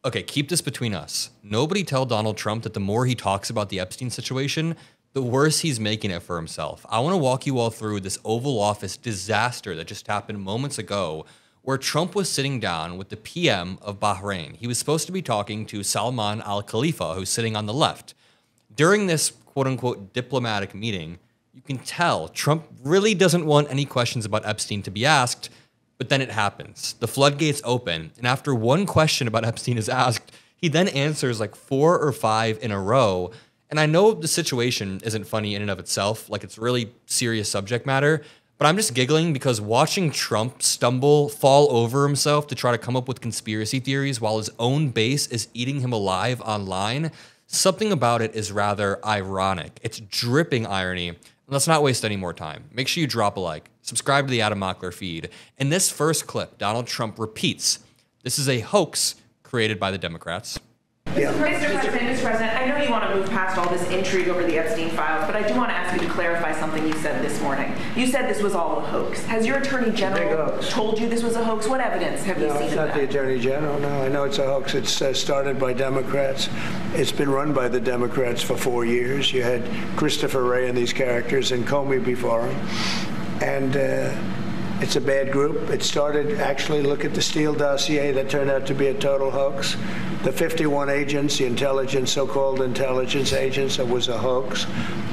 Okay, keep this between us. Nobody tell Donald Trump that the more he talks about the Epstein situation, the worse he's making it for himself. I want to walk you all through this Oval Office disaster that just happened moments ago, where Trump was sitting down with the PM of Bahrain. He was supposed to be talking to Salman Al Khalifa, who's sitting on the left. During this quote-unquote diplomatic meeting, you can tell Trump really doesn't want any questions about Epstein to be asked, but then it happens. The floodgates open, and after one question about Epstein is asked, he then answers like 4 or 5 in a row. And I know the situation isn't funny in and of itself, like it's really serious subject matter, but I'm just giggling because watching Trump stumble, fall over himself to try to come up with conspiracy theories while his own base is eating him alive online, something about it is rather ironic. It's dripping irony. Let's not waste any more time. Make sure you drop a like, subscribe to the Adam Mockler feed. In this first clip, Donald Trump repeats, this is a hoax created by the Democrats. Yeah. Mr. President, I know you want to move past all this intrigue over the Epstein files, but I do want to ask you to clarify something you said this morning. You said this was all a hoax. Has your Attorney General told you this was a hoax? What evidence have you seen of that? No, it's not the Attorney General. No, I know it's a hoax. It's started by Democrats. It's been run by the Democrats for 4 years. You had Christopher Wray and these characters and Comey before him. And it's a bad group. It started, actually, look at the Steele dossier that turned out to be a total hoax. The 51 agents, the intelligence, so-called intelligence agents, it was a hoax.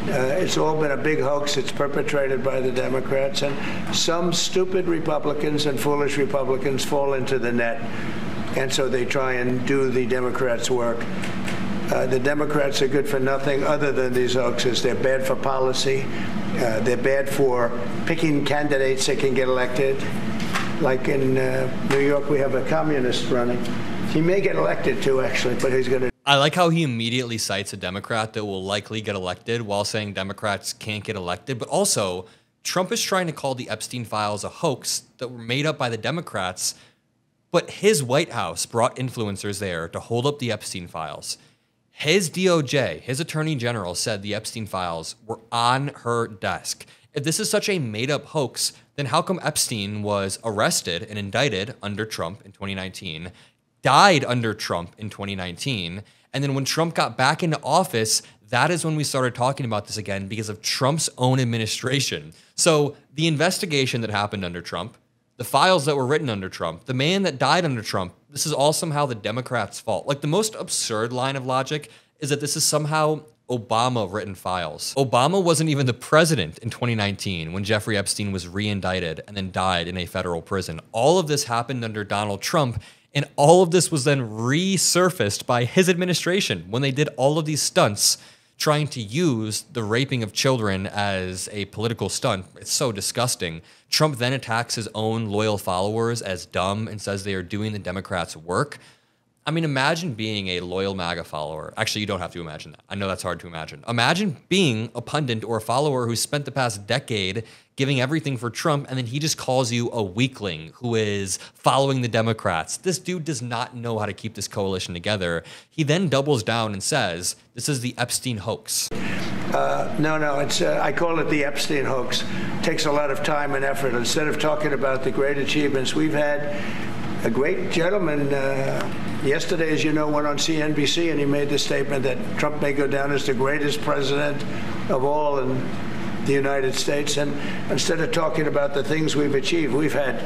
It's all been a big hoax. It's perpetrated by the Democrats. And some stupid Republicans and foolish Republicans fall into the net. And so they try and do the Democrats' work. The Democrats are good for nothing other than these hoaxes. They're bad for policy. They're bad for picking candidates that can get elected. Like in New York, we have a communist running. He may get elected too, actually, but he's going to. I like how he immediately cites a Democrat that will likely get elected while saying Democrats can't get elected. But also, Trump is trying to call the Epstein files a hoax that were made up by the Democrats. But his White House brought influencers there to hold up the Epstein files. His DOJ, his Attorney General, said the Epstein files were on her desk. If this is such a made-up hoax, then how come Epstein was arrested and indicted under Trump in 2019, died under Trump in 2019, and then when Trump got back into office, that is when we started talking about this again because of Trump's own administration. So the investigation that happened under Trump, the files that were written under Trump, the man that died under Trump, this is all somehow the Democrats' fault. Like, the most absurd line of logic is that this is somehow Obama-written files. Obama wasn't even the president in 2019 when Jeffrey Epstein was re-indicted and then died in a federal prison. All of this happened under Donald Trump, and all of this was then resurfaced by his administration when they did all of these stunts trying to use the raping of children as a political stunt. It's so disgusting. Trump then attacks his own loyal followers as dumb and says they are doing the Democrats' work. I mean, imagine being a loyal MAGA follower. Actually, you don't have to imagine that. I know that's hard to imagine. Imagine being a pundit or a follower who spent the past decade giving everything for Trump, and then he just calls you a weakling who is following the Democrats. This dude does not know how to keep this coalition together. He then doubles down and says, this is the Epstein hoax. No, it's I call it the Epstein hoax. It takes a lot of time and effort. Instead of talking about the great achievements we've had, a great gentleman yesterday, as you know, went on CNBC and he made the statement that Trump may go down as the greatest president of all in the United States. And instead of talking about the things we've achieved, we've had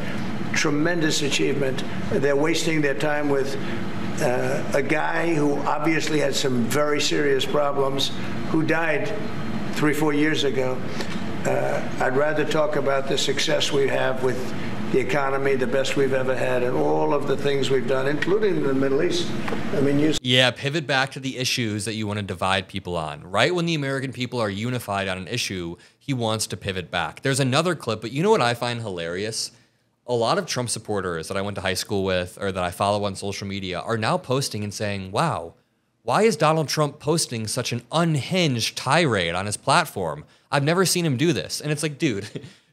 tremendous achievement. They're wasting their time with a guy who obviously had some very serious problems, who died 3-4 years ago. I'd rather talk about the success we have with the economy, the best we've ever had, and all of the things we've done, including the Middle East. I mean, yeah, pivot back to the issues that you want to divide people on. Right when the American people are unified on an issue, he wants to pivot back. There's another clip, but you know what I find hilarious? A lot of Trump supporters that I went to high school with or that I follow on social media are now posting and saying, wow, why is Donald Trump posting such an unhinged tirade on his platform? I've never seen him do this. And it's like, dude,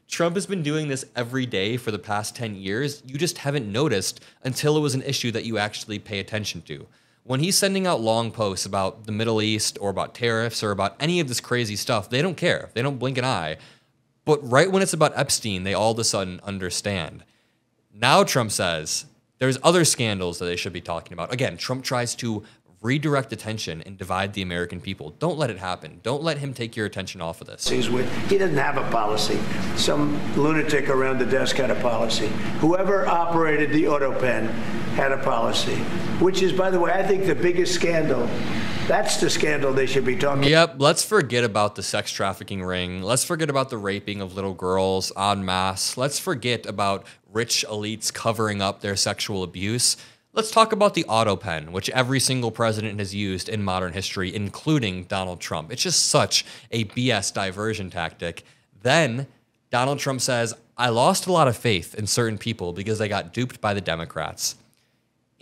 Trump has been doing this every day for the past 10 years. You just haven't noticed until it was an issue that you actually pay attention to. When he's sending out long posts about the Middle East or about tariffs or about any of this crazy stuff, they don't care. They don't blink an eye. But right when it's about Epstein, they all of a sudden understand. Now Trump says, There's other scandals that they should be talking about. Again, Trump tries to redirect attention and divide the American people. Don't let it happen. Don't let him take your attention off of this. He doesn't have a policy. Some lunatic around the desk had a policy. Whoever operated the auto pen had a policy, which is, by the way, I think the biggest scandal. That's the scandal they should be talking about. Yep, let's forget about the sex trafficking ring. Let's forget about the raping of little girls en masse. Let's forget about rich elites covering up their sexual abuse. Let's talk about the auto pen, which every single president has used in modern history, including Donald Trump. It's just such a BS diversion tactic. Then Donald Trump says, I lost a lot of faith in certain people because they got duped by the Democrats.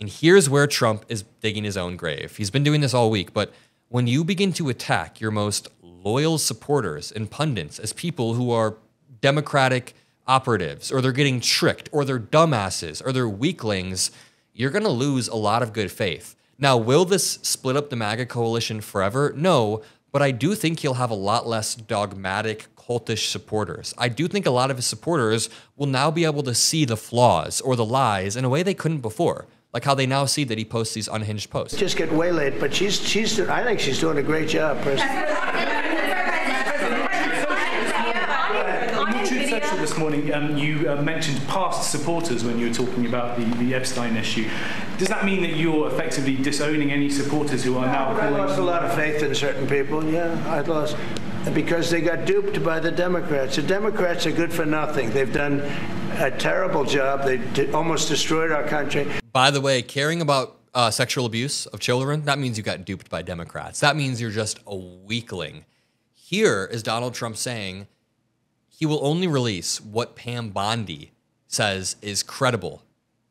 And here's where Trump is digging his own grave. He's been doing this all week, but when you begin to attack your most loyal supporters and pundits as people who are Democratic operatives, or they're getting tricked, or they're dumbasses, or they're weaklings, you're going to lose a lot of good faith. Now, will this split up the MAGA coalition forever? No, but I do think he'll have a lot less dogmatic, cultish supporters. I do think a lot of his supporters will now be able to see the flaws or the lies in a way they couldn't before. Like how they now see that he posts these unhinged posts. Just get waylaid, but I think she's doing a great job, personally. This morning, you mentioned past supporters when you were talking about the Epstein issue. Does that mean that you're effectively disowning any supporters who are now calling? I lost a lot of faith in certain people, yeah. I lost, because they got duped by the Democrats. The Democrats are good for nothing. They've done a terrible job. They almost destroyed our country. By the way, caring about sexual abuse of children, that means you got duped by Democrats. That means you're just a weakling. Here is Donald Trump saying he will only release what Pam Bondi says is credible.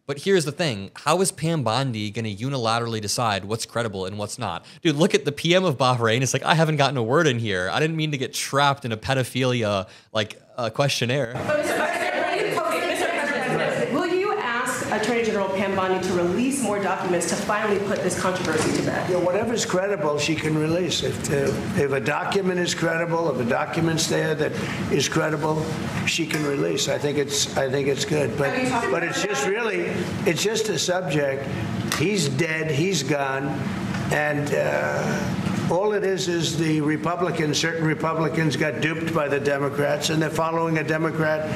But here's the thing. How is Pam Bondi going to unilaterally decide what's credible and what's not? Dude, look at the PM of Bahrain. It's like, I haven't gotten a word in here. I didn't mean to get trapped in a pedophilia questionnaire. Will you ask Attorney General Pam Bondi to release more documents to finally put this controversy to bed? Yeah, whatever's credible, she can release. If a document is credible, if a document's there that is credible, she can release. I think it's good. But it's just a subject. He's dead. He's gone, and. All it is the Republicans, certain Republicans got duped by the Democrats, and they're following a Democrat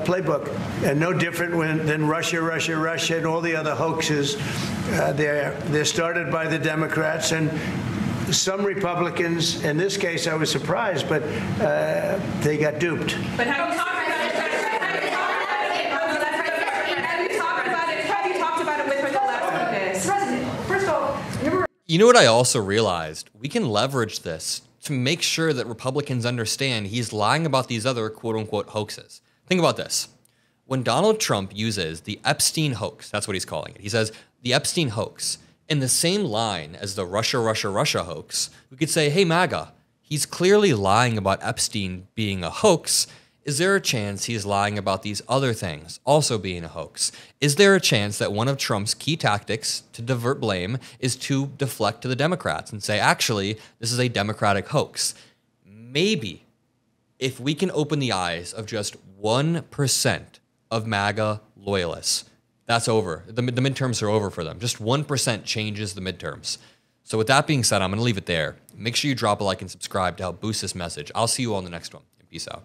playbook. And no different than Russia, and all the other hoaxes. They're started by the Democrats, and some Republicans, in this case I was surprised, but they got duped. But have you talked about it with her the last week? President, first of all, you know what I also realized? We can leverage this to make sure that Republicans understand he's lying about these other quote-unquote hoaxes. Think about this. When Donald Trump uses the Epstein hoax, that's what he's calling it. He says the Epstein hoax in the same line as the Russia hoax. We could say, hey, MAGA, he's clearly lying about Epstein being a hoax. Is there a chance he's lying about these other things also being a hoax? Is there a chance that one of Trump's key tactics to divert blame is to deflect to the Democrats and say, actually, this is a Democratic hoax? Maybe if we can open the eyes of just 1% of MAGA loyalists, that's over. The midterms are over for them. Just 1% changes the midterms. So with that being said, I'm going to leave it there. Make sure you drop a like and subscribe to help boost this message. I'll see you all in the next one. Peace out.